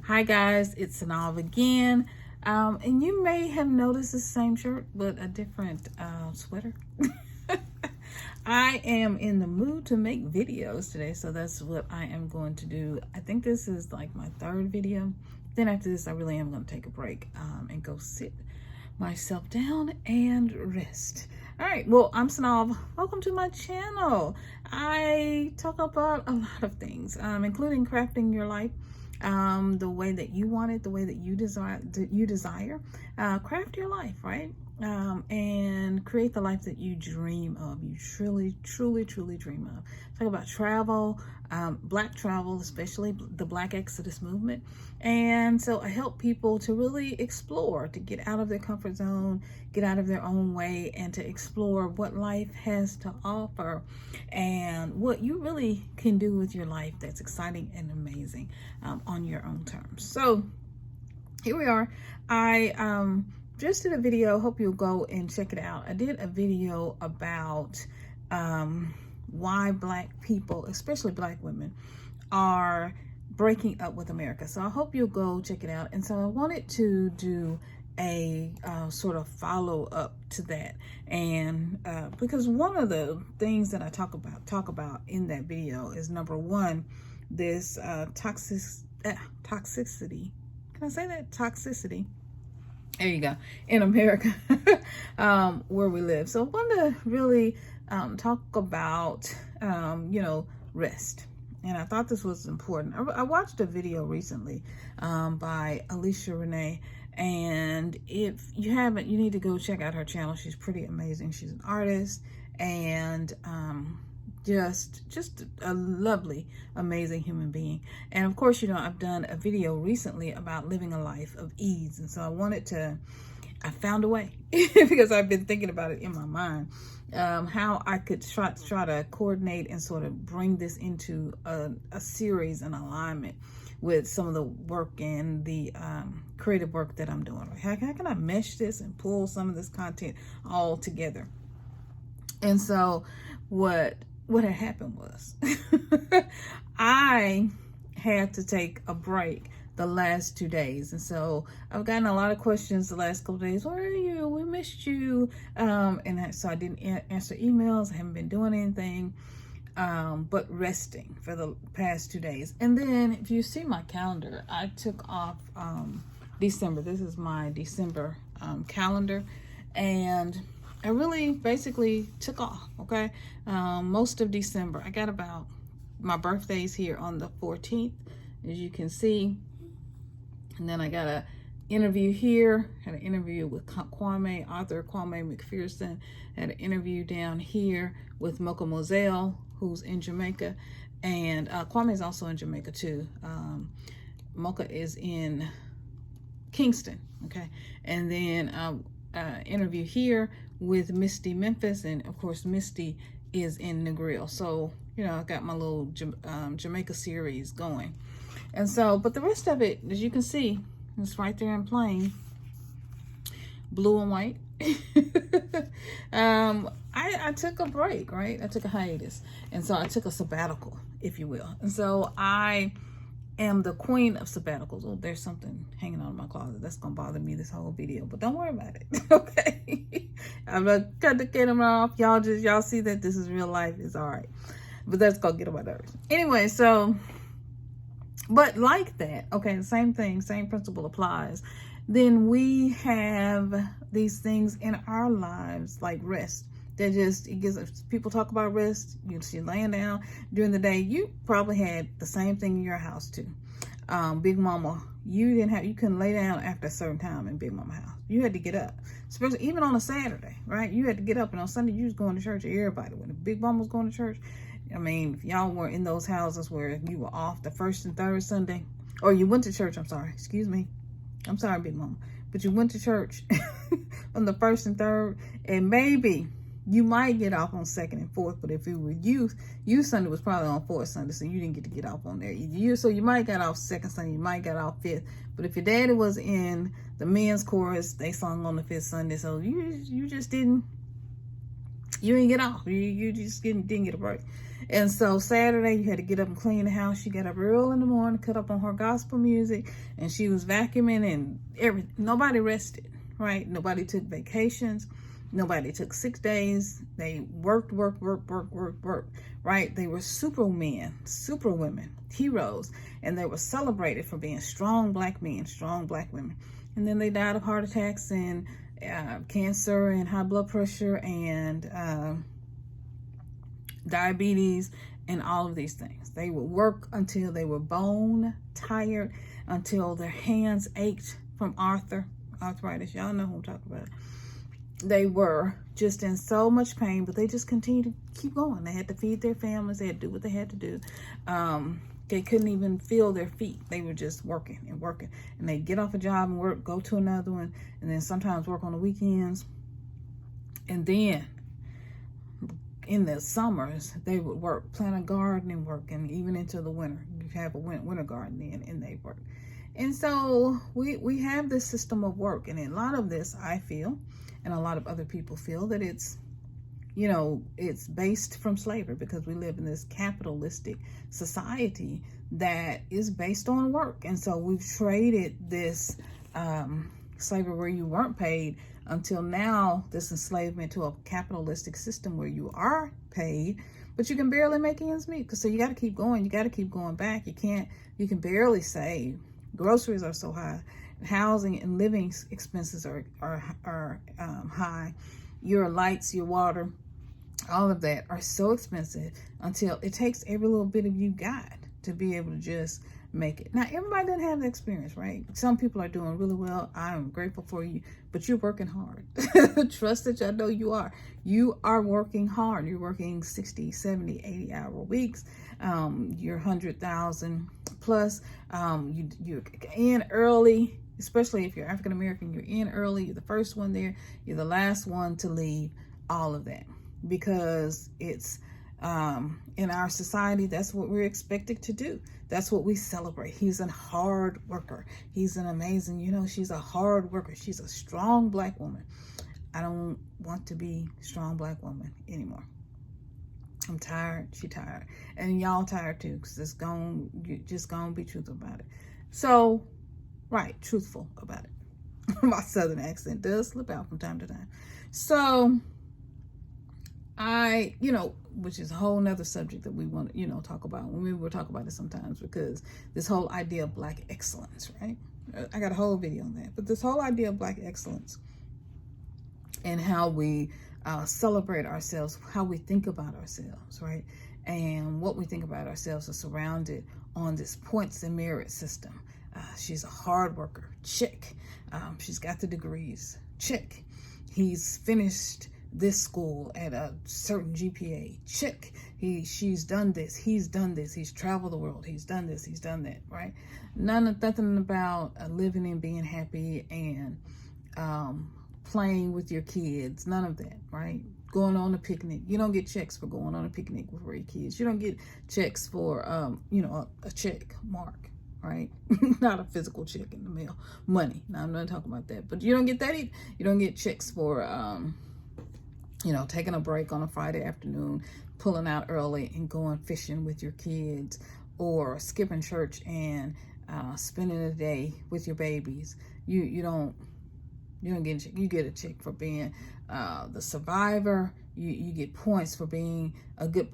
Hi guys, it's Synolve again. And you may have noticed the same shirt, but a different sweater. I am in the mood to make videos today, so that's what I am going to do. I think this is like my third video. Then after this, I really am going to take a break and go sit myself down and rest. All right, well, I'm Synolve. Welcome to my channel. I talk about a lot of things, including crafting your life the way that you want it, the way that you desire. Craft your life, right? And create the life that you dream of, you truly dream of. Talk about travel, Black travel, especially the Black Exodus movement. And so I help people to really explore, to get out of their comfort zone, get out of their own way, and to explore what life has to offer and what you really can do with your life that's exciting and amazing on your own terms. So here we are. I just did a video. Hope you'll go and check it out. I did a video about why Black people, especially Black women, are breaking up with America. So I hope you'll go check it out. And so I wanted to do a sort of follow up to that, and because one of the things that I talk about in that video is, number one, this toxicity. Can I say that? Toxicity. There you go. In America, where we live. So I want to really talk about, rest. And I thought this was important. I watched a video recently by Alicia Renee. And if you haven't, you need to go check out her channel. She's pretty amazing. She's an artist and just a lovely, amazing human being. And of course, I've done a video recently about living a life of ease. And so I found a way because I've been thinking about it in my mind, how I could try to coordinate and sort of bring this into a series and alignment with some of the work and the creative work that I'm doing. How can I mesh this and pull some of this content all together? And so what had happened was I had to take a break the last 2 days. And so I've gotten a lot of questions the last couple of days. Where are you? We missed you. So I didn't answer emails. I haven't been doing anything but resting for the past 2 days. And then if you see my calendar, I took off December. This is my December calendar. And I really basically took off, okay? Most of December. I got about, my birthday's here on the 14th, as you can see. And then I got an interview here, had an interview with author Kwame McPherson, had an interview down here with Mocha Moselle, who's in Jamaica. And Kwame is also in Jamaica too. Mocha is in Kingston, okay? And then interview here with Misty Memphis, and of course Misty is in Negril. So I got my little Jamaica series going. And so, but the rest of it, as you can see, it's right there in plain blue and white. I took a break, right? I took a hiatus. And so I took a sabbatical, if you will. And so I am the queen of sabbaticals. Oh, there's something hanging on in my closet that's gonna bother me this whole video, but don't worry about it. Okay. I'm gonna cut the camera off. Y'all see that this is real life. It's all right, but that's gonna get on my nerves anyway. So, but like that, okay, the same thing, same principle applies. Then we have these things in our lives like rest. People talk about rest. You're laying down during the day. You probably had the same thing in your house too. Big Mama, you couldn't lay down after a certain time in Big Mama house. You had to get up, especially even on a Saturday, right? You had to get up, and on Sunday you was going to church. Everybody, when the Big Mama was going to church, I mean, if y'all were in those houses where you were off the first and third Sunday, or you went to church, I'm sorry, Big Mama, but you went to church on the first and third, and maybe you might get off on second and fourth, but if it were youth Sunday was probably on fourth Sunday, so you didn't get to get off on there. So you might got off second Sunday, you might got off fifth, but if your daddy was in the men's chorus, they sung on the fifth Sunday, so you just didn't You didn't get off. You just didn't get a break. And so Saturday, you had to get up and clean the house. She got up early in the morning, cut up on her gospel music, and she was vacuuming and everything. Nobody rested, right? Nobody took vacations. Nobody took 6 days. They worked, right? They were supermen, superwomen, heroes, and they were celebrated for being strong black men, strong black women. And then they died of heart attacks and cancer and high blood pressure and diabetes and all of these things. They would work until they were bone tired, until their hands ached from arthritis. Y'all know who I'm talking about. They were just in so much pain, but they just continued to keep going. They had to feed their families. They had to do what they had to do. They couldn't even feel their feet. They were just working and working. And they'd get off a job and work, go to another one, and then sometimes work on the weekends. And then in the summers, they would work, plant a garden and work, and even into the winter. You have a winter garden then, and they work. And so we have this system of work. And a lot of this, I feel, and a lot of other people feel, that it's, you know, it's based from slavery, because we live in this capitalistic society that is based on work. And so we've traded this slavery where you weren't paid until now, this enslavement to a capitalistic system where you are paid, but you can barely make ends meet. Because so you got to keep going. You got to keep going back. You can barely save. Groceries are so high. Housing and living expenses are high. Your lights, your water, all of that are so expensive until it takes every little bit of you got to be able to just make it. Now, everybody doesn't have the experience, right? Some people are doing really well. I'm grateful for you, but you're working hard. Trust that I know you are. You are working hard. You're working 60, 70, 80-hour weeks. You're 100,000 plus. You're in early, especially if you're African American. You're in early. You're the first one there. You're the last one to leave. All of that, because it's in our society, that's what we're expected to do. That's what we celebrate. He's a hard worker. He's an amazing, you know, she's a hard worker. She's a strong black woman. I don't want to be a strong black woman anymore. I'm tired. She tired. And y'all tired too, because it's just gonna be truthful about it. So, right, truthful about it. My southern accent does slip out from time to time. So, you know, which is a whole nother subject that we want to, you know, talk about. We will talk about it sometimes, because this whole idea of black excellence, right? I got a whole video on that. But this whole idea of black excellence and how we celebrate ourselves, how we think about ourselves, right? And what we think about ourselves is surrounded on this points and merit system. She's a hard worker. Check. She's got the degrees. Check. He's finished this school at a certain GPA. Check. She's done this. He's done this. He's traveled the world. He's done this. He's done that, right? Nothing about living and being happy and playing with your kids. None of that, right? Going on a picnic. You don't get checks for going on a picnic with your kids. You don't get checks for, you know, a check mark, right? Not a physical check in the mail. Money. Now, I'm not talking about that. But you don't get that either. You don't get checks for, you know, taking a break on a Friday afternoon, pulling out early and going fishing with your kids, or skipping church and spending a day with your babies. You don't get a check. You get a check for being the survivor. You get points for being a good,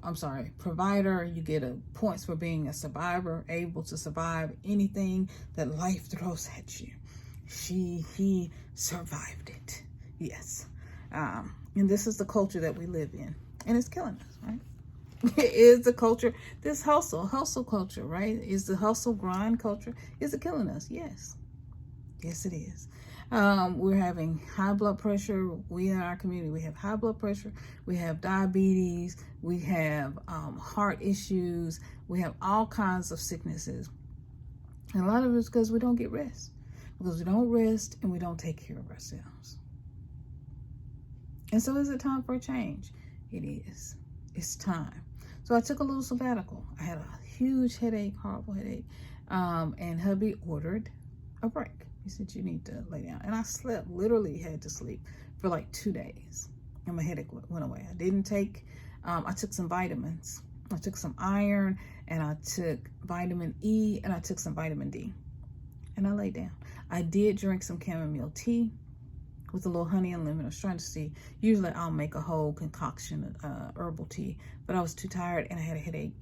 provider. You get points for being a survivor, able to survive anything that life throws at you. He survived it. Yes. And this is the culture that we live in, and it's killing us, right? It is the culture, this hustle culture, right? Is the hustle grind culture, is it killing us? Yes. Yes, it is. We're having high blood pressure. We in our community, we have high blood pressure. We have diabetes. We have heart issues. We have all kinds of sicknesses. And a lot of it is because we don't get rest. Because we don't rest and we don't take care of ourselves. And so is it time for a change? It is. It's time. So I took a little sabbatical. I had a huge headache, horrible headache. And hubby ordered a break. He said, you need to lay down. And I slept, literally had to sleep for like 2 days. and my headache went away. I didn't take, I took some vitamins. I took some iron, and I took vitamin E, and I took some vitamin D. And I laid down. I did drink some chamomile tea with a little honey and lemon. I was trying to see. Usually I'll make a whole concoction of herbal tea, but I was too tired and I had a headache,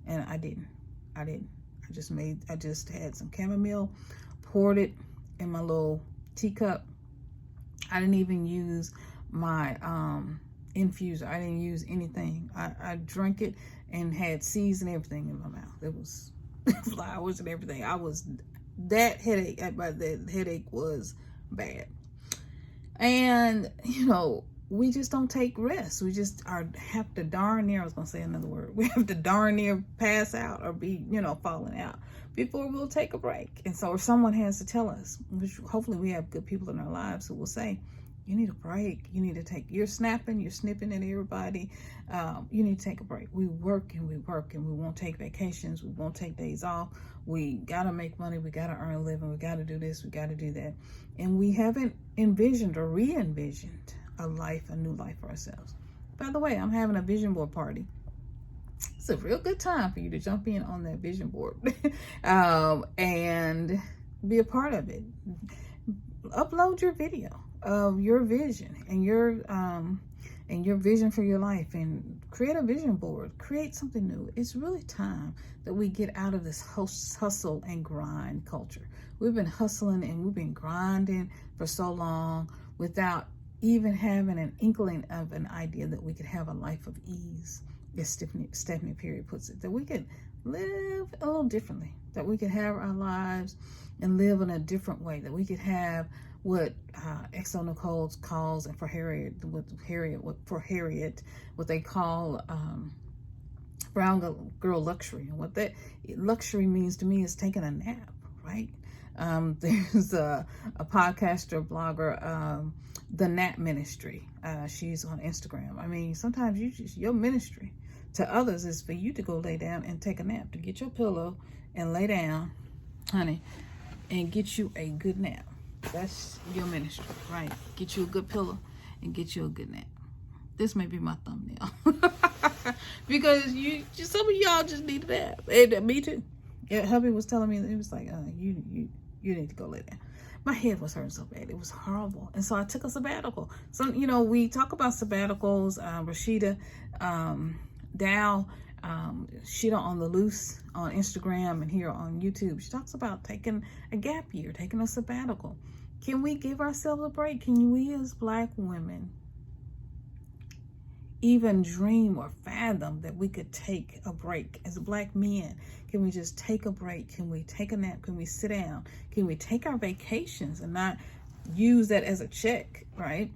and I didn't. I just had some chamomile, poured it in my little teacup. I didn't even use my infuser. I didn't use anything. I drank it and had seeds and everything in my mouth. It was flowers and everything. That headache was bad. And, you know, we just don't take rest. We just have to darn near, I was going to say another word. We have to darn near pass out or be, you know, falling out before we'll take a break. And so if someone has to tell us, which hopefully we have good people in our lives who will say, you need a break. You need to take, you're snipping at everybody. You need to take a break. We work and we won't take vacations. We won't take days off. We got to make money. We got to earn a living. We got to do this. We got to do that. And we haven't envisioned or re-envisioned a new life for ourselves. By the way, I'm having a vision board party. It's a real good time for you to jump in on that vision board and be a part of it. Upload your video of your vision and your vision for your life, and create a vision board. Create something new. It's really time that we get out of this hustle and grind culture. We've been hustling and we've been grinding for so long without even having an inkling of an idea that we could have a life of ease, as Stephanie Perry puts it, that we could live a little differently, that we could have our lives and live in a different way, that we could have what XO Nicole calls, and for Harriet, what they call brown girl luxury. And what that luxury means to me is taking a nap, right? There's a podcaster, blogger, the Nap Ministry. She's on Instagram. I mean, sometimes your ministry to others is for you to go lay down and take a nap, to get your pillow and lay down, honey, and get you a good nap. That's your ministry, right? Get you a good pillow and get you a good nap. This may be my thumbnail because some of y'all just need a nap, and me too. Yeah, hubby was telling me, it was like, you need to go lay down. My head was hurting so bad. It was horrible. And so I took a sabbatical. So, you know, we talk about sabbaticals. Rashida Dow, Shida on the Loose on Instagram and here on YouTube, she talks about taking a gap year, taking a sabbatical. Can we give ourselves a break? Can we as Black women even dream or fathom that we could take a break? As Black men, can we just take a break? Can we take a nap? Can we sit down? Can we take our vacations and not use that as a check, right?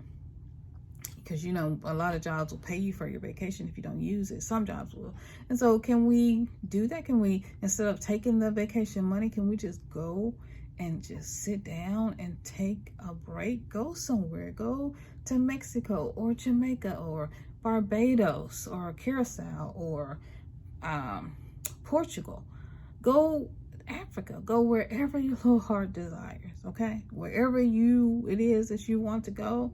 Because, you know, a lot of jobs will pay you for your vacation if you don't use it. Some jobs will. And so can we do that? Can we, instead of taking the vacation money, can we just go and just sit down and take a break? Go somewhere. Go to Mexico or Jamaica or Barbados or Curacao or Portugal. Go Africa. Go wherever your little heart desires, okay? Wherever it is that you want to go.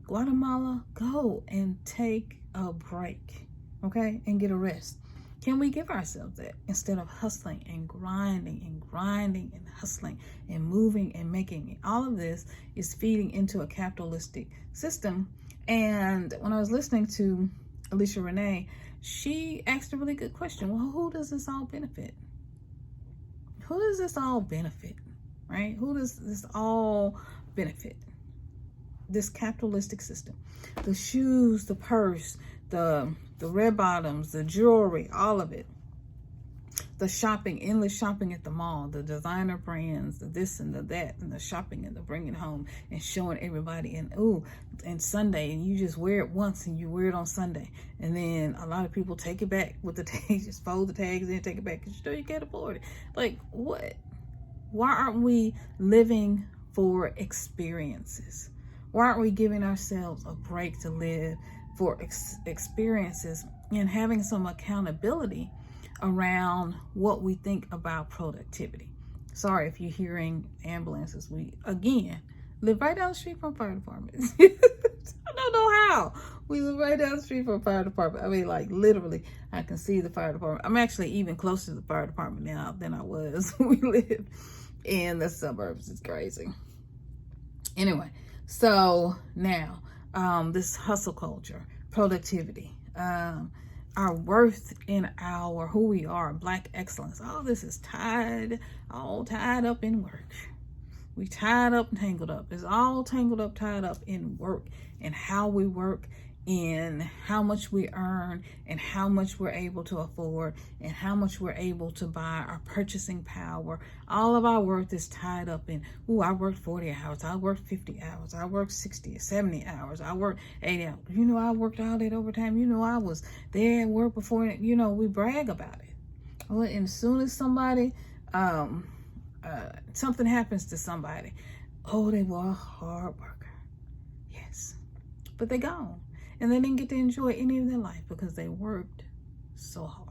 Guatemala, go and take a break, okay? And get a rest. Can we give ourselves that instead of hustling and grinding and hustling and moving and making? All of this is feeding into a capitalistic system. And when I was listening to Alicia Renee, she asked a really good question. Well, who does this all benefit? Who does this all benefit, right? Who does this all benefit? This capitalistic system. The shoes, the purse, the red bottoms, the jewelry, all of it. The shopping, endless shopping at the mall, the designer brands, the this and the that, and the shopping and the bringing home and showing everybody, and Sunday, and you just wear it once and you wear it on Sunday. And then a lot of people take it back with the tags, just fold the tags and take it back because you can't afford it. Like, what? Why aren't we living for experiences? Why aren't we giving ourselves a break to live for experiences and having some accountability around what we think about productivity? Sorry if you're hearing ambulances. We, again, live right down the street from fire departments. I don't know how. We live right down the street from a fire department. I mean, like, literally, I can see the fire department. I'm actually even closer to the fire department now than I was when we lived in the suburbs. It's crazy. Anyway, so now, this hustle culture, productivity, our worth in our who we are, Black excellence, all this is all tied up in work. We tied up and tangled up. It's all tangled up, tied up in work and how we work, in how much we earn and how much we're able to afford and how much we're able to buy, our purchasing power. All of our worth is tied up in, I worked 40 hours. I worked 50 hours. I worked 60 or 70 hours. I worked 80 hours. I worked all that overtime. I was there at work before. We brag about it. Well, and as soon as somebody, something happens to somebody, they were a hard worker. Yes. But they gone. And they didn't get to enjoy any of their life because they worked so hard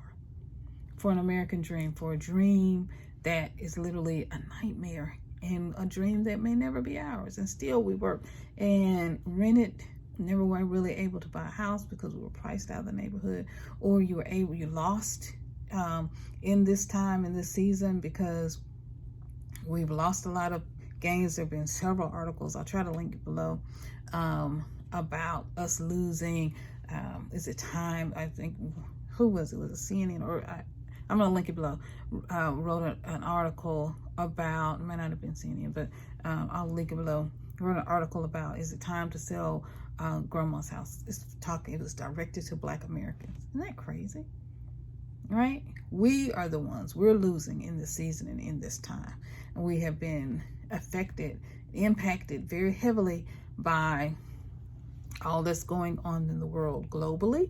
for an American dream, for a dream that is literally a nightmare and a dream that may never be ours. And still we work and rented. Never were really able to buy a house because we were priced out of the neighborhood, or you lost in this time, in this season, because we've lost a lot of gains. There have been several articles. I'll try to link it below. About us losing, is it time? I think, who was it? Was it CNN? Or I'm going to link it below. Wrote an article about, it might not have been CNN, but I'll link it below. Wrote an article about, is it time to sell grandma's house? It was directed to Black Americans. Isn't that crazy? Right? We are the ones, we're losing in this season and in this time. And we have been impacted very heavily by all that's going on in the world globally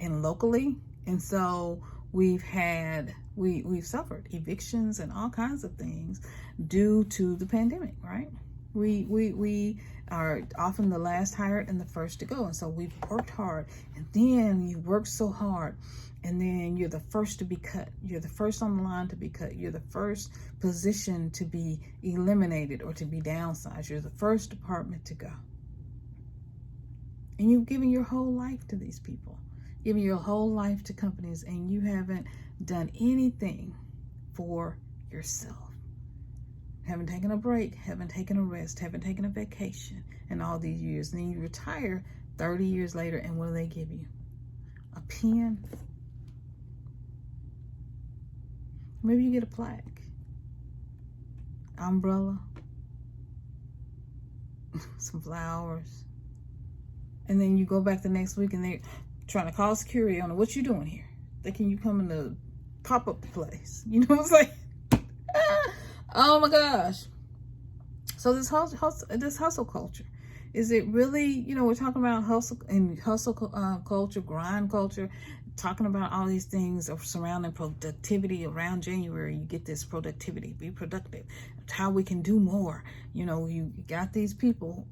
and locally. And so we've suffered evictions and all kinds of things due to the pandemic, right? We are often the last hired and the first to go. And so we've worked hard, and then you work so hard, and then you're the first to be cut. You're the first on the line to be cut. You're the first position to be eliminated or to be downsized. You're the first department to go. And you've given your whole life to these people, given your whole life to companies, and you haven't done anything for yourself. Haven't taken a break, haven't taken a rest, haven't taken a vacation in all these years. And then you retire 30 years later, and what do they give you? A pen? Maybe you get a plaque, umbrella, some flowers. And then you go back the next week and they're trying to call security on it. What you doing here? Thinking you coming to pop up the place. You know what I'm saying? Oh my gosh. So this hustle culture, is it really, we're talking about hustle culture, grind culture, talking about all these things surrounding productivity. Around January, you get this productivity, be productive. It's how we can do more. You got these people.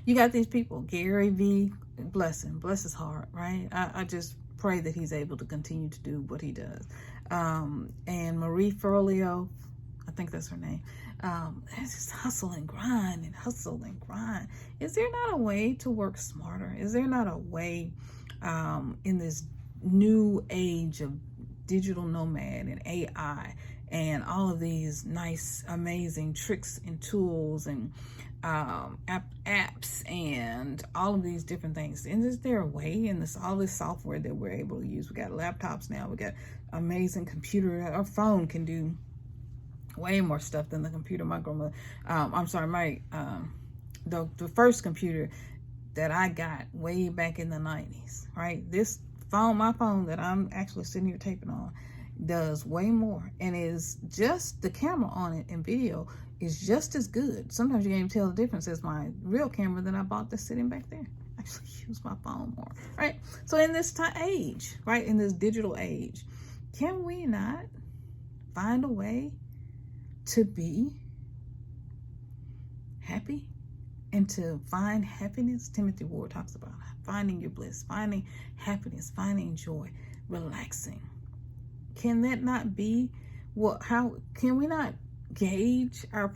You got these people, Gary V, bless him, bless his heart, right? I just pray that he's able to continue to do what he does. And Marie Forleo, I think that's her name. It's just hustle and grind and hustle and grind. Is there not a way to work smarter? Is there not a way in this new age of digital nomad and AI and all of these nice, amazing tricks and tools and apps and all of these different things? And is there a way in all this software that we're able to use? We got laptops now. We got amazing computer. Our phone can do way more stuff than the computer. My grandmother, the first computer that I got way back in the 90s, right? This phone, my phone that I'm actually sitting here taping on, does way more, and is just the camera on it and video is just as good. Sometimes you can't even tell the difference as my real camera that I bought that's sitting back there. I actually use my phone more, right? So in this age, right, in this digital age, can we not find a way to be happy and to find happiness? Timothy Ward talks about finding your bliss, finding happiness, finding joy, relaxing. Can that not be how can we not gauge our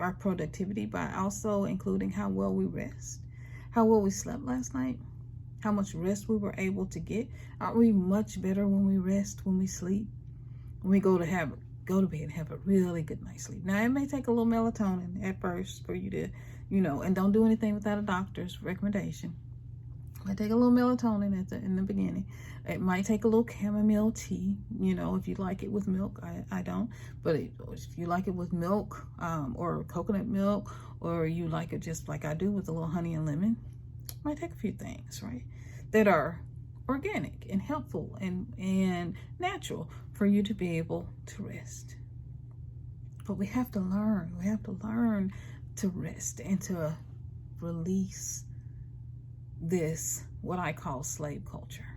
our productivity by also including how well we rest, how well we slept last night, how much rest we were able to get. Aren't we much better when we rest, when we sleep, when we go to bed and have a really good night's sleep? Now, it may take a little melatonin at first for you to, and don't do anything without a doctor's recommendation. It might take a little melatonin in the beginning. It might take a little chamomile tea, if you like it with milk. I don't, but if you like it with milk, or coconut milk, or you like it just like I do with a little honey and lemon, it might take a few things, right, that are organic and helpful and natural for you to be able to rest. But we have to learn to rest and to release this, what I call slave culture,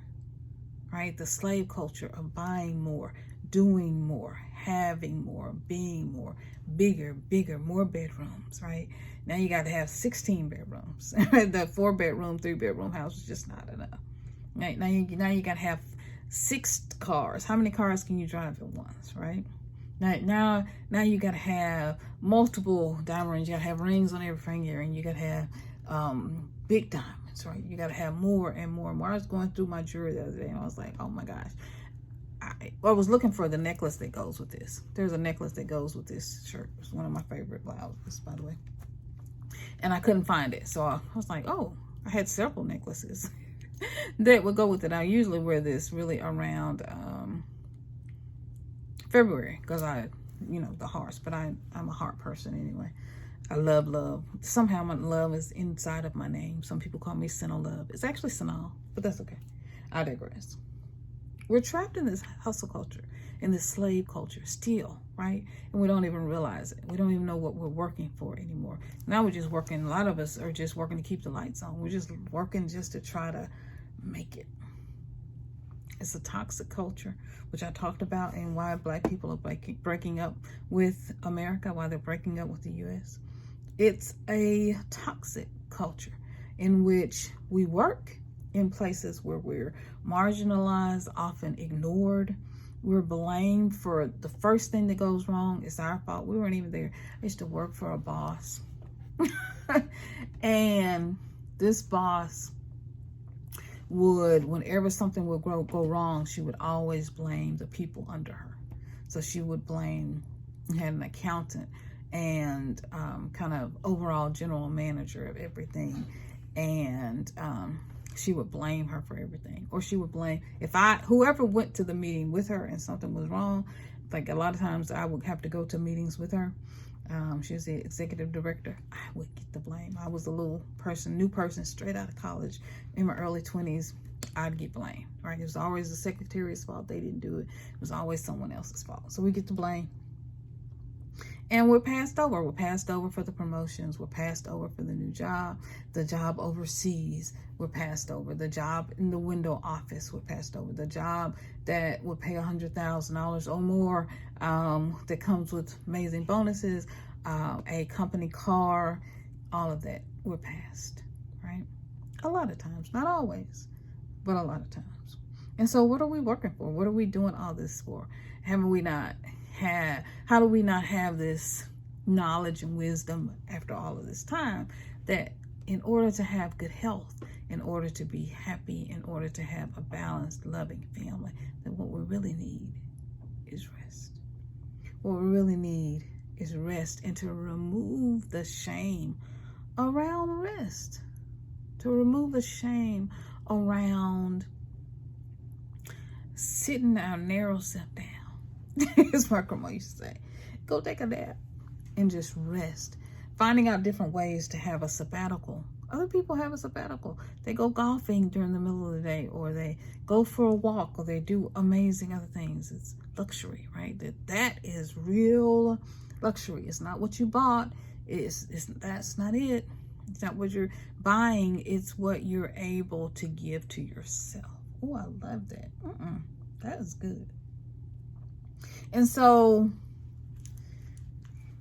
right? The slave culture of buying more, doing more, having more, being more, bigger, more bedrooms, right? Now you got to have 16 bedrooms. The 4-bedroom, 3-bedroom house is just not enough. Right? Now you got to have 6 cars. How many cars can you drive at once, right? Now you got to have multiple diamond rings. You got to have rings on every finger, and you got to have big diamonds, right? You got to have more and more and more. I was going through my jewelry the other day, and I was like, oh my gosh. I was looking for the necklace that goes with this. There's a necklace that goes with this shirt. It's one of my favorite blouses, by the way. And I couldn't find it. So I was like, oh, I had several necklaces that would go with it. I usually wear this really around February because the hearts, but I'm a heart person anyway. I love. Somehow my love is inside of my name. Some people call me Synolve. It's actually Synolve, but that's okay. I digress. We're trapped in this hustle culture, in this slave culture still, right? And we don't even realize it. We don't even know what we're working for anymore. Now we're just working. A lot of us are just working to keep the lights on. We're just working just to try to make it. It's a toxic culture, which I talked about, and why Black people are breaking up with America, why they're breaking up with the U.S. It's a toxic culture in which we work in places where we're marginalized, often ignored. We're blamed for the first thing that goes wrong. It's our fault. We weren't even there. I used to work for a boss. And this boss would, whenever something would go wrong, she would always blame the people under her. So she would blame, had an accountant and kind of overall general manager of everything. And she would blame her for everything. Or she would blame, whoever went to the meeting with her and something was wrong, like a lot of times I would have to go to meetings with her. She was the executive director. I would get the blame. I was a new person, straight out of college in my early 20s. I'd get blamed, right? It was always the secretary's fault. They didn't do it. It was always someone else's fault. So we get the blame. And we're passed over. We're passed over for the promotions. We're passed over for the new job, the job overseas. We're passed over the job in the window office. We're passed over the job that would pay $100,000 or more, that comes with amazing bonuses, a company car, all of that. We're passed, right? A lot of times, not always, but a lot of times. And so what are we working for? What are we doing all this for? How do we not have this knowledge and wisdom after all of this time, that in order to have good health, in order to be happy, in order to have a balanced, loving family, that what we really need is rest. What we really need is rest, and to remove the shame around rest, to remove the shame around sitting our narrow self down. As my grandma used to say, go take a nap and just rest. Finding out different ways to have a sabbatical. Other people have a sabbatical. They go golfing during the middle of the day, or they go for a walk, or they do amazing other things. It's luxury, right? That is real luxury. It's not what you bought. That's not it. It's not what you're buying. It's what you're able to give to yourself. Oh, I love that. That is good. And so,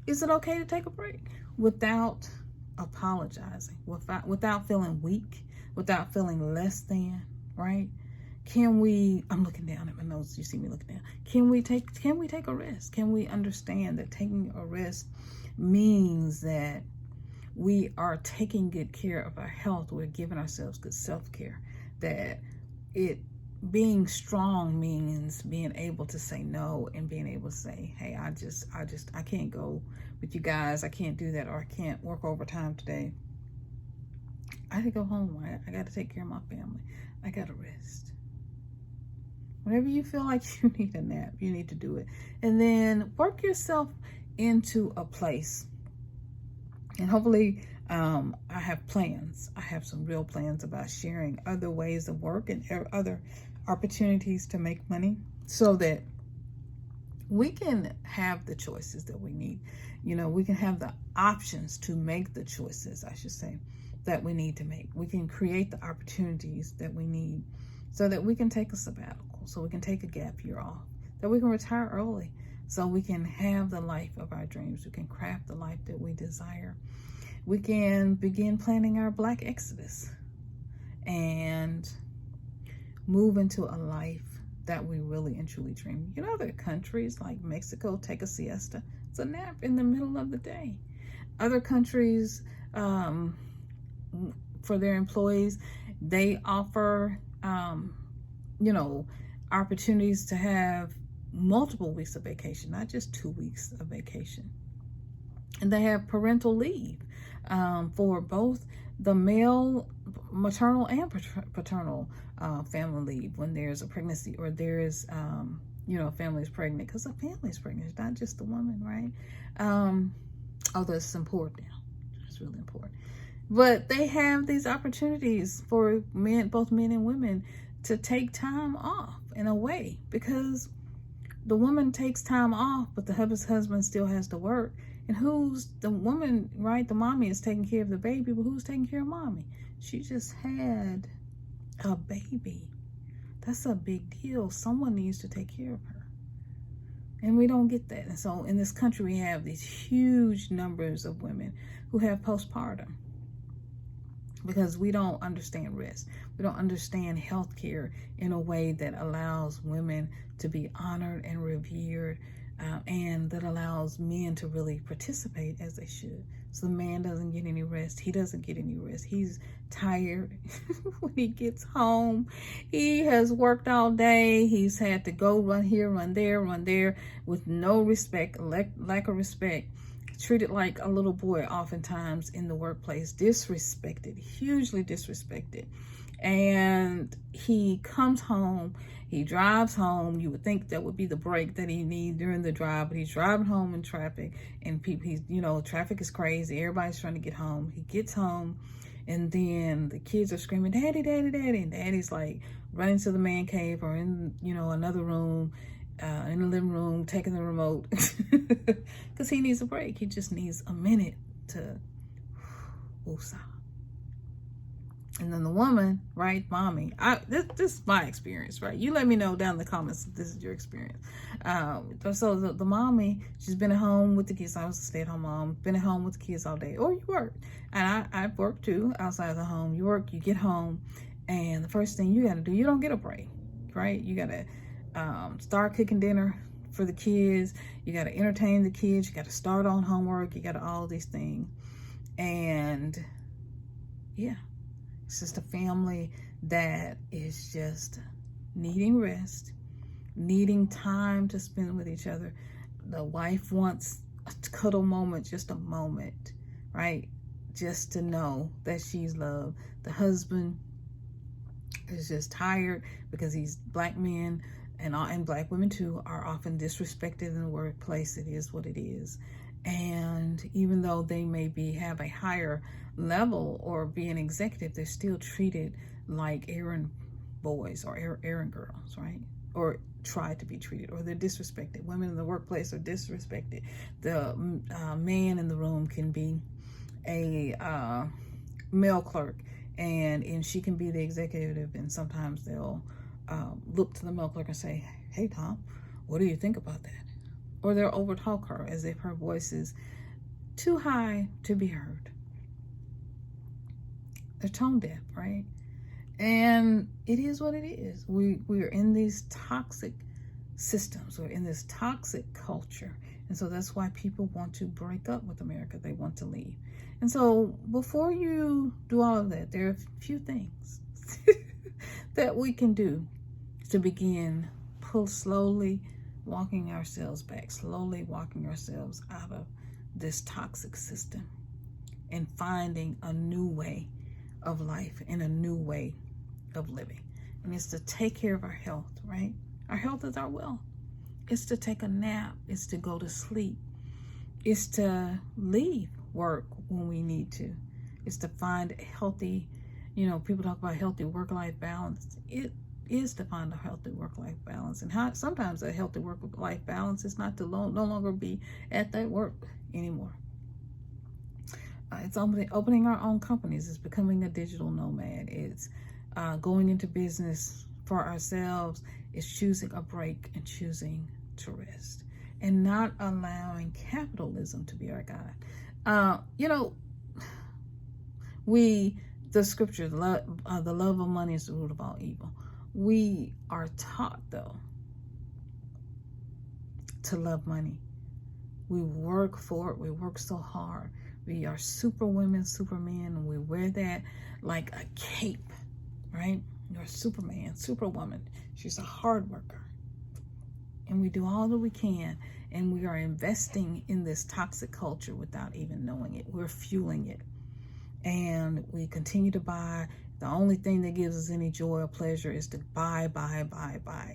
is it okay to take a break without apologizing, without feeling weak, without feeling less than, right? Can we, I'm looking down at my notes, you see me looking down. Can we take a risk? Can we understand that taking a risk means that we are taking good care of our health? We're giving ourselves good self-care. That being strong means being able to say no and being able to say, hey, I can't go with you guys. I can't do that, or I can't work overtime today. I had to go home. I got to take care of my family. I got to rest. Whenever you feel like you need a nap, you need to do it. And then work yourself into a place. And hopefully, I have plans. I have some real plans about sharing other ways of work and other opportunities to make money so that we can have the choices that we need. You know, we can have the options to make the choices, I should say, that we need to make. We can create the opportunities that we need so that we can take a sabbatical, so we can take a gap year off, that we can retire early, so we can have the life of our dreams. We can craft the life that we desire. We can begin planning our Black Exodus and move into a life that we really and truly dream. You know, other countries like Mexico take a siesta. It's a nap in the middle of the day. Other countries, for their employees, they offer, opportunities to have multiple weeks of vacation, not just 2 weeks of vacation. And they have parental leave for both the male maternal and paternal family leave when there's a pregnancy, or there's, a family is pregnant, because a family is pregnant. It's not just the woman, right? Although it's important now. It's really important. But they have these opportunities for men, both men and women, to take time off in a way, because the woman takes time off, but the husband still has to work. And who's the woman, right? The mommy is taking care of the baby, but who's taking care of mommy? She just had a baby. That's a big deal. Someone needs to take care of her. And we don't get that. And so in this country, we have these huge numbers of women who have postpartum, because we don't understand rest. We don't understand healthcare in a way that allows women to be honored and revered, and that allows men to really participate as they should. So the man doesn't get any rest. He doesn't get any rest. He's tired when he gets home. He has worked all day. He's had to go run here, run there with no respect, lack of respect. Treated like a little boy oftentimes in the workplace, disrespected, hugely disrespected. And he comes home, he drives home. You would think that would be the break that he needs during the drive, but he's driving home in traffic, and traffic is crazy. Everybody's trying to get home. He gets home, and then the kids are screaming, "Daddy, daddy, daddy." And daddy's like running to the man cave, or in, another room, in the living room, taking the remote, because he needs a break. He just needs a minute to woosah. And then the woman, right, mommy, this is my experience, right? You let me know down in the comments if this is your experience. So the mommy, she's been at home with the kids. I was a stay-at-home mom, been at home with the kids all day. Or you work. And I've worked too, outside of the home. You work, you get home, and the first thing you got to do, you don't get a break, right? You got to start cooking dinner for the kids. You got to entertain the kids. You got to start on homework. You got to all these things. And yeah, it's just a family that is just needing rest, needing time to spend with each other. The wife wants a cuddle moment, just a moment, right? Just to know that she's loved. The husband is just tired because these Black men and Black women too are often disrespected in the workplace. It is what it is. And even though they may have a higher level or be an executive, they're still treated like errand boys or errand girls, right? Or try to be treated, or they're disrespected. Women in the workplace are disrespected. The man in the room can be a male clerk, and she can be the executive, and sometimes they'll look to the male clerk and say, "Hey, Tom, what do you think about that?" Or they'll overtalk her as if her voice is too high to be heard. They're tone deaf, right? And it is what it is. We are in these toxic systems. We're in this toxic culture. And so that's why people want to break up with America. They want to leave. And so before you do all of that, there are a few things that we can do to begin slowly walking ourselves back, slowly walking ourselves out of this toxic system and finding a new way of life and a new way of living. And it's to take care of our health, right? Our health is our wealth. It's to take a nap. It's to go to sleep. It's to leave work when we need to. It's to find a healthy, people talk about healthy work-life balance. It is to find a healthy work-life balance. And sometimes a healthy work-life balance is not to no longer be at that work anymore. It's opening our own companies. It's becoming a digital nomad. It's going into business for ourselves. It's choosing a break and choosing to rest and not allowing capitalism to be our guide. The scripture, the love of money is the root of all evil. We are taught, though, to love money. We work for it. We work so hard. We are super women, super men, and we wear that like a cape, right? You're a superman, superwoman. She's a hard worker. And we do all that we can, and we are investing in this toxic culture without even knowing it. We're fueling it. And we continue to buy. The only thing that gives us any joy or pleasure is to buy.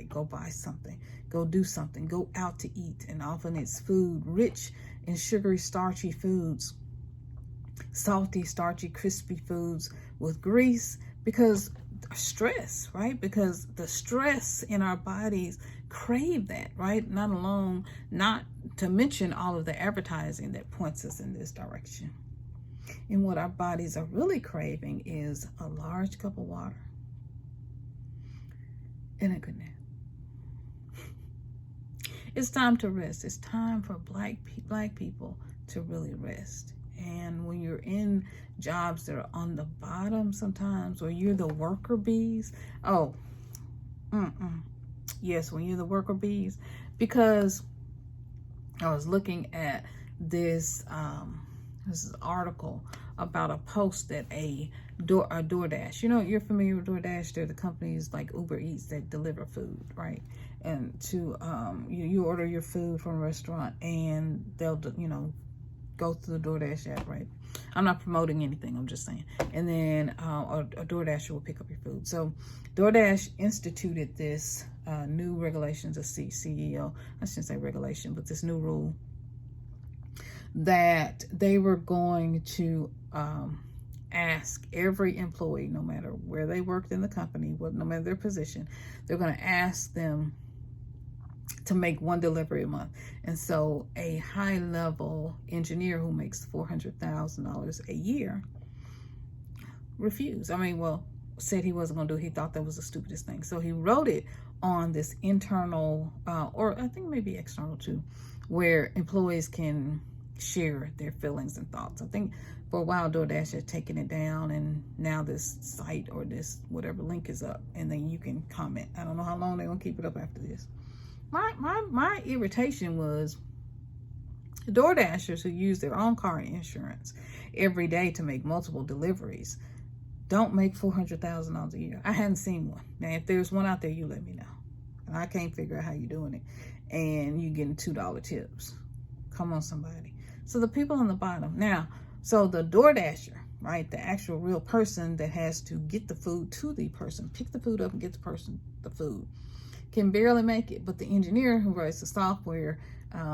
Go buy something. Go do something. Go out to eat. And often it's food rich in sugary, starchy foods. Salty, starchy, crispy foods with grease, because stress, right? Because the stress in our bodies crave that, right? Not to mention all of the advertising that points us in this direction. And what our bodies are really craving is a large cup of water and a good nap. It's time to rest. It's time for black people to really rest. And when you're in jobs that are on the bottom sometimes, or you're the worker bees, yes, when you're the worker bees, because I was looking at this article about a post that a DoorDash, you're familiar with DoorDash. They're the companies like Uber Eats that deliver food, right? And to you order your food from a restaurant, and they'll go through the DoorDash app, right? I'm not promoting anything, I'm just saying. And then a DoorDasher will pick up your food. So DoorDash instituted this new regulations, CEO, I shouldn't say regulation, but this new rule that they were going to ask every employee, no matter where they worked in the company, no matter their position, they're going to ask them to make one delivery a month. And so a high-level engineer who makes $400,000 a year refused. Said he wasn't going to do it. He thought that was the stupidest thing. So he wrote it on this internal, or I think maybe external too, where employees can share their feelings and thoughts. I think for a while DoorDash had taken it down, and now this site or this whatever link is up, and then you can comment. I don't know how long they're going to keep it up after this. My irritation was the DoorDashers who use their own car insurance every day to make multiple deliveries don't make $400,000 a year. I hadn't seen one. Now, if there's one out there, you let me know. And I can't figure out how you're doing it. And you're getting $2 tips. Come on, somebody. So the people on the bottom. Now, so the DoorDasher, right, the actual real person that has to get the food to the person, pick the food up and get the person the food, can barely make it. But the engineer who writes the software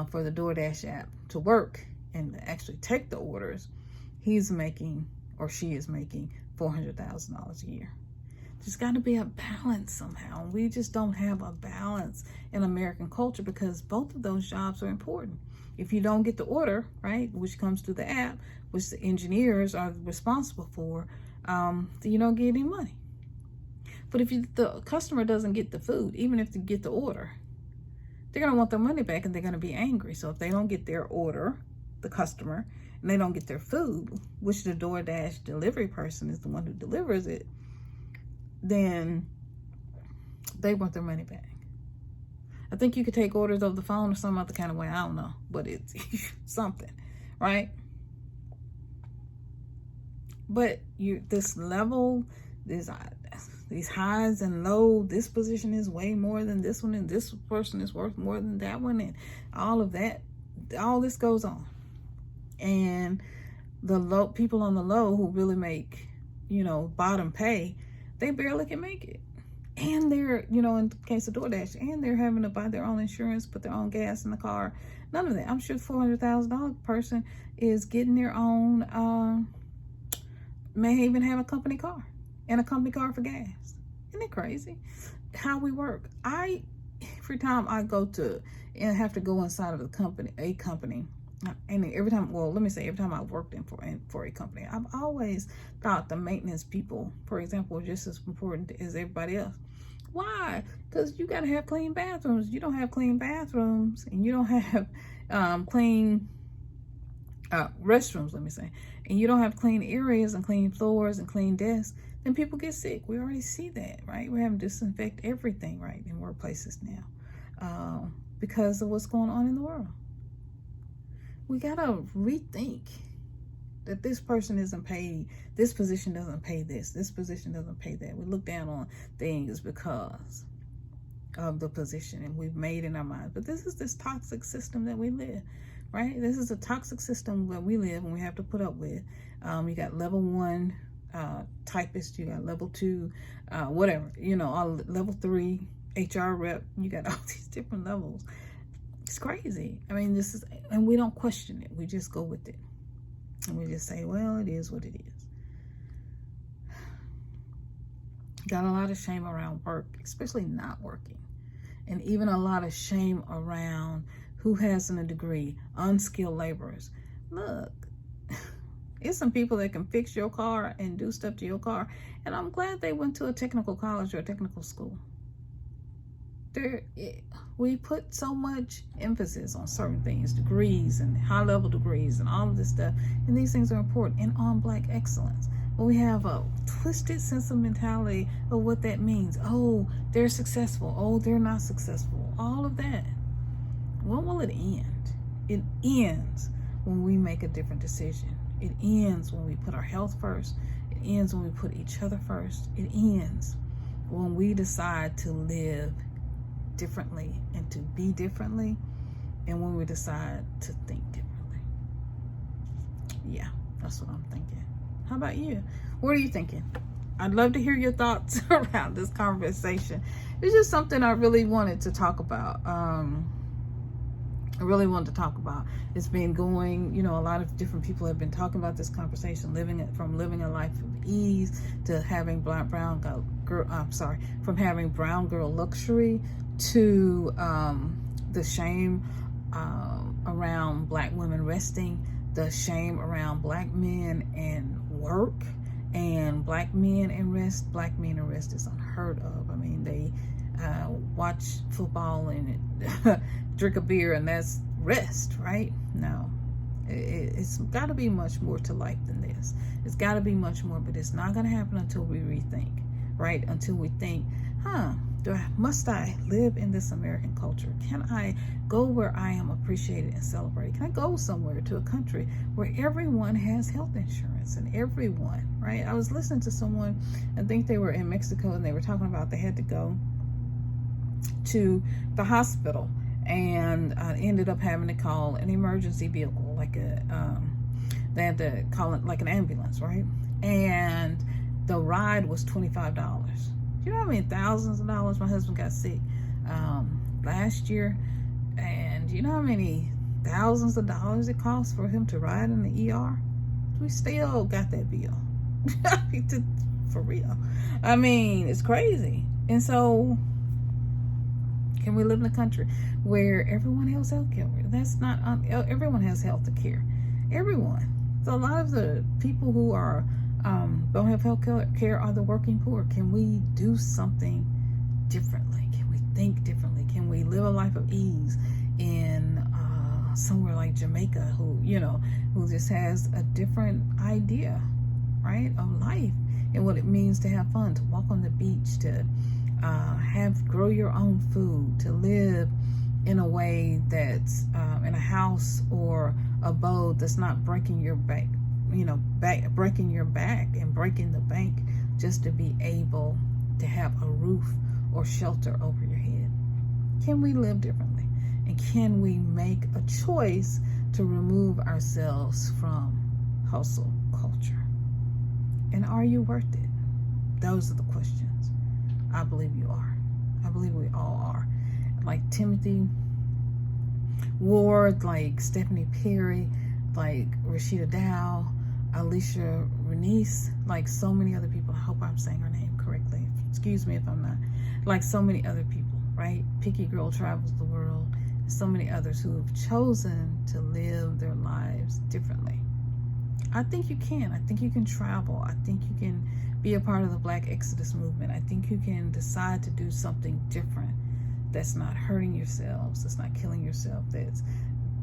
for the DoorDash app to work and actually take the orders, he's making, or she is making, $400,000 a year. There's got to be a balance somehow. We just don't have a balance in American culture, because both of those jobs are important. If you don't get the order, right, which comes through the app, which the engineers are responsible for, then you don't get any money. But if the customer doesn't get the food, even if they get the order, they're going to want their money back, and they're going to be angry. So if they don't get their order, the customer, and they don't get their food, which the DoorDash delivery person is the one who delivers it, then they want their money back. I think you could take orders over the phone or some other kind of way. I don't know, but it's something, right? But this level, these highs and lows, this position is way more than this one, and this person is worth more than that one, and all of that, all this goes on. And the low people on the low who really make, bottom pay, they barely can make it. And they're, in the case of DoorDash, and they're having to buy their own insurance, put their own gas in the car. None of that. I'm sure $400,000 person is getting their own, may even have a company car and a company car for gas. Isn't it crazy how we work? Every time I go to and have to go inside of a company, and every time I've worked for a company, I've always thought the maintenance people, for example, are just as important as everybody else. Why? Because you got to have clean bathrooms. You don't have clean bathrooms, and you don't have clean restrooms, and you don't have clean areas and clean floors and clean desks, then people get sick. We already see that, right? We're having to disinfect everything, right, in workplaces now, because of what's going on in the world. We gotta rethink that this person isn't paid, this position doesn't pay this position doesn't pay that. We look down on things because of the position, and we've made in our minds. But this is this toxic system that we live, right? This is a toxic system that we live and we have to put up with. You got level 1 typist, you got level 2, whatever, all level 3 HR rep. You got all these different levels. It's crazy. And we don't question it. We just go with it. And we just say, well, it is what it is. Got a lot of shame around work, especially not working. And even a lot of shame around who has a degree, unskilled laborers. Look, it's some people that can fix your car and do stuff to your car. And I'm glad they went to a technical college or a technical school. We put so much emphasis on certain things, degrees and high-level degrees and all of this stuff, and these things are important, and on Black excellence. But we have a twisted sense of mentality of what that means. Oh, they're successful. Oh, they're not successful. All of that. When will it end? It ends when we make a different decision. It ends when we put our health first. It ends when we put each other first. It ends when we decide to live differently and to be differently, and when we decide to think differently. Yeah, that's what I'm thinking. How about you? What are you thinking? I'd love to hear your thoughts around this conversation. It's just something I really wanted to talk about. It's been going, a lot of different people have been talking about this conversation, from living a life of ease to having from having brown girl luxury to the shame around Black women resting, the shame around Black men and work, and Black men and rest. Black men and rest is unheard of. They watch football and drink a beer, and that's rest, right? No, it's got to be much more to life than this. It's got to be much more, but it's not going to happen until we rethink, right? Until we think, must I live in this American culture? Can I go where I am appreciated and celebrated? Can I go somewhere to a country where everyone has health insurance and everyone, right? I was listening to someone, I think they were in Mexico, and they were talking about they had to go to the hospital and ended up having to call an emergency vehicle, they had to call it like an ambulance, right? And the ride was $25. You know how many thousands of dollars my husband got sick last year? And you know how many thousands of dollars it costs for him to ride in the ER? We still got that bill. For real. It's crazy. And so, can we live in a country where everyone has health care? That's not, everyone has health care. Everyone. So a lot of the people who are don't have health care are the working poor. Can we do something differently? Can we think differently? Can we live a life of ease in somewhere like Jamaica, who just has a different idea, right, of life? and what it means to have fun, to walk on the beach, to grow your own food, to live in a way that's in a house or abode that's not breaking your back, breaking your back and breaking the bank just to be able to have a roof or shelter over your head. Can we live differently? And can we make a choice to remove ourselves from hustle culture? And are you worth it? Those are the questions. I believe you are. I believe we all are. Like Timothy Ward, like Stephanie Perry, like Rashida Dow, Alicia Renice, like so many other people. I hope I'm saying her name correctly. Excuse me if I'm not. Like so many other people, right? Picky Girl Travels the World. So many others who have chosen to live their lives differently. I think you can. I think you can travel. I think you can be a part of the Black Exodus movement. I think you can decide to do something different that's not hurting yourselves, that's not killing yourself, that's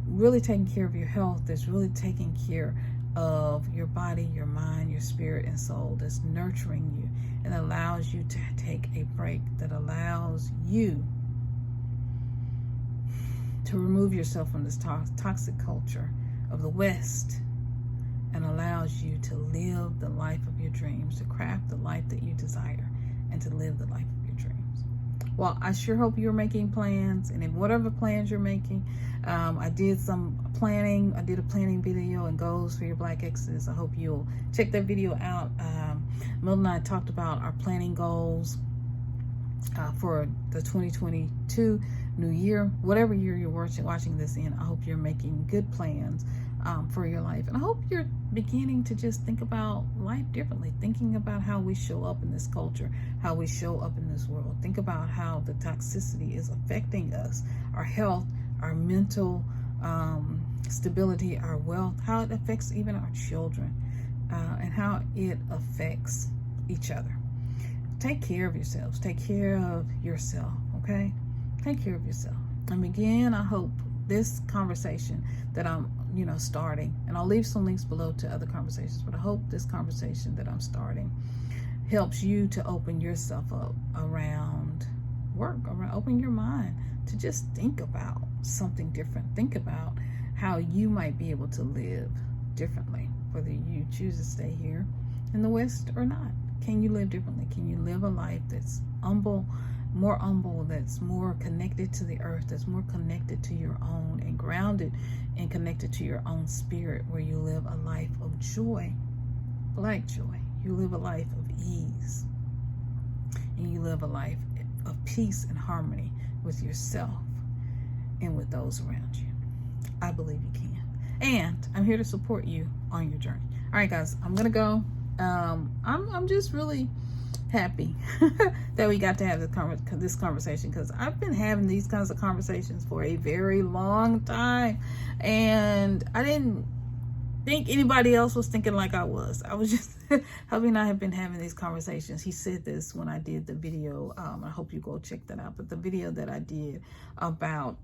really taking care of your health, that's really taking care of your body, your mind, your spirit, and soul, that's nurturing you and allows you to take a break, that allows you to remove yourself from this toxic culture of the West and allows you to live the life of your dreams, to craft the life that you desire, and to live the life of your dreams. Well, I sure hope you're making plans, and in whatever plans you're making, I did some planning. I did a planning video and goals for your Black Exodus. I hope you'll check that video out. Milton and I talked about our planning goals for the 2022 new year, whatever year you're watching this in. I hope you're making good plans for your life, and I hope you're beginning to just think about life differently, thinking about how we show up in this culture, how we show up in this world. Think about how the toxicity is affecting us, our health, our mental stability, our wealth, how it affects even our children, and how it affects each other. Take care of yourselves. Take care of yourself, okay? Take care of yourself. And again, I hope this conversation that I'm, starting, and I'll leave some links below to other conversations, but I hope this conversation that I'm starting helps you to open yourself up around work, open your mind to just think about something different. Think about how you might be able to live differently, whether you choose to stay here in the West or not. Can you live differently? Can you live a life that's humble, that's more connected to the earth, that's more connected to your own and grounded and connected to your own spirit, where you live a life of joy, Black joy. You live a life of ease, and you live a life of peace and harmony with yourself and with those around you. I believe you can. And I'm here to support you on your journey. All right, guys, I'm going to go. I'm just really happy that we got to have this conversation, because I've been having these kinds of conversations for a very long time, and I didn't think anybody else was thinking like I was. I was just Hubby and I have been having these conversations. He said this when I did the video. I hope you go check that out. But the video that I did about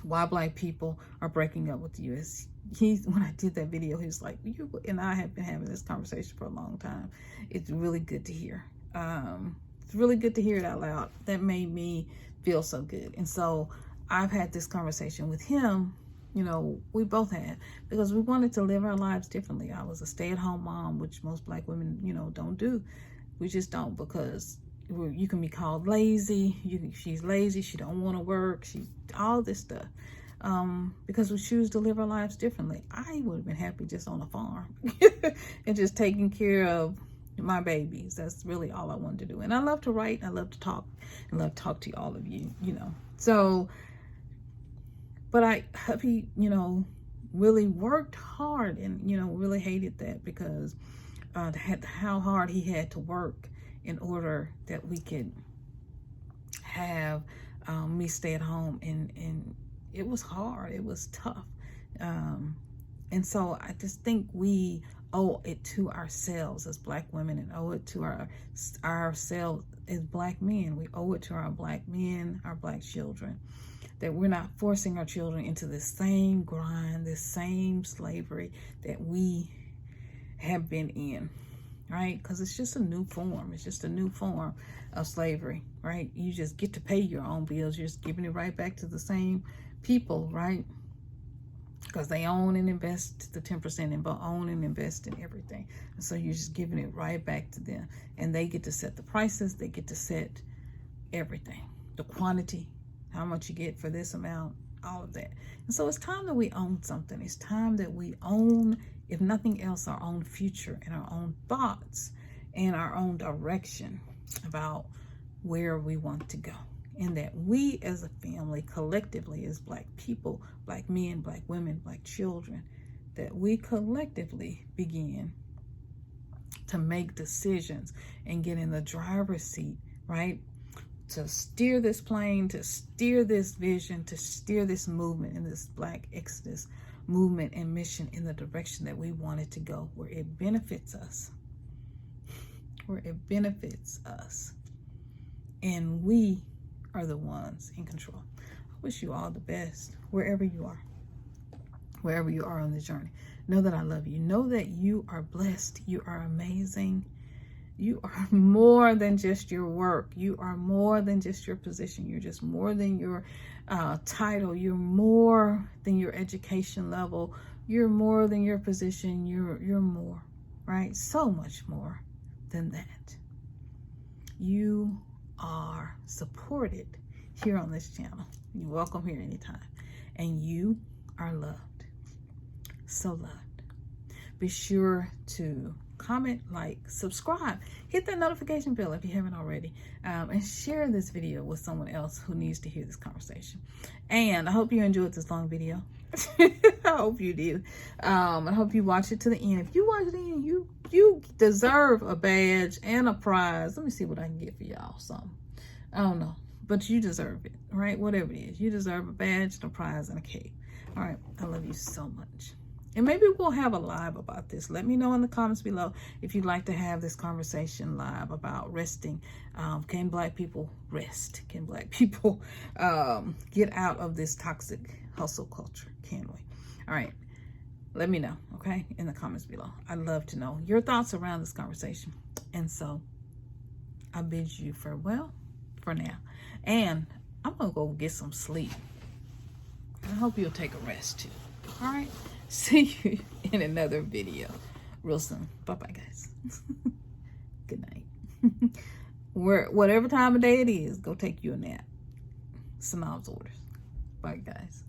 why Black people are breaking up with the U.S. When I did that video, he was like, you and I have been having this conversation for a long time. It's really good to hear. It's really good to hear it out loud. That made me feel so good. And so I've had this conversation with him, we both had, because we wanted to live our lives differently. I was a stay-at-home mom, which most Black women, don't do. We just don't, because you can be called lazy. She's lazy. She don't want to work. All this stuff. Because we choose to live our lives differently. I would have been happy just on a farm and just taking care of my babies. That's really all I wanted to do. And I love to write. I love to talk. And love to talk to all of you, So, but hubby, really worked hard, and, really hated that, because how hard he had to work in order that we could have me stay at home, and it was hard. It was tough. And so I just think we owe it to ourselves as Black women, and owe it to ourselves as Black men. We owe it to our Black men, our Black children, that we're not forcing our children into the same grind, this same slavery that we have been in. right? Because it's just a new form. It's just a new form of slavery, right? You just get to pay your own bills. You're just giving it right back to the same people, right? Because they own and invest the 10% and own and invest in everything. And so you're just giving it right back to them. And they get to set the prices. They get to set everything. The quantity, how much you get for this amount, all of that. And so it's time that we own something. It's time that we own, if nothing else, our own future and our own thoughts and our own direction about where we want to go. And that we as a family, collectively as Black people, Black men, Black women, Black children, that we collectively begin to make decisions and get in the driver's seat, right? To steer this plane, to steer this vision, to steer this movement in this Black Exodus movement and mission in the direction that we want it to go, where it benefits us, where it benefits us. And we are the ones in control. I wish you all the best, wherever you are on the journey. Know that I love you. Know that you are blessed. You are amazing. You are more than just your work. You are more than just your position. You're just more than your title. You're more than your education level. You're more than your position. You're more, right? So much more than that. You are supported here on this channel. You're welcome here anytime. And you are loved. So loved. Be sure to comment, like, subscribe, hit that notification bell if you haven't already, and share this video with someone else who needs to hear this conversation. And I hope you enjoyed this long video. I hope you did. I hope you watch it to the end. If you watch it to the end, you deserve a badge and a prize. Let me see what I can get for y'all. Something. I don't know, but you deserve it, right? Whatever it is, you deserve a badge and a prize and a cake. All right. I love you so much. And maybe we'll have a live about this. Let me know in the comments below if you'd like to have this conversation live about resting. Can Black people rest? Can Black people get out of this toxic hustle culture? Can we? All right. Let me know, okay, in the comments below. I'd love to know your thoughts around this conversation. And so I bid you farewell for now. And I'm going to go get some sleep. I hope you'll take a rest too. All right. See you in another video real soon. Bye-bye, guys. Good night. Whatever time of day it is, go take you a nap. Synolve's orders. Bye, guys.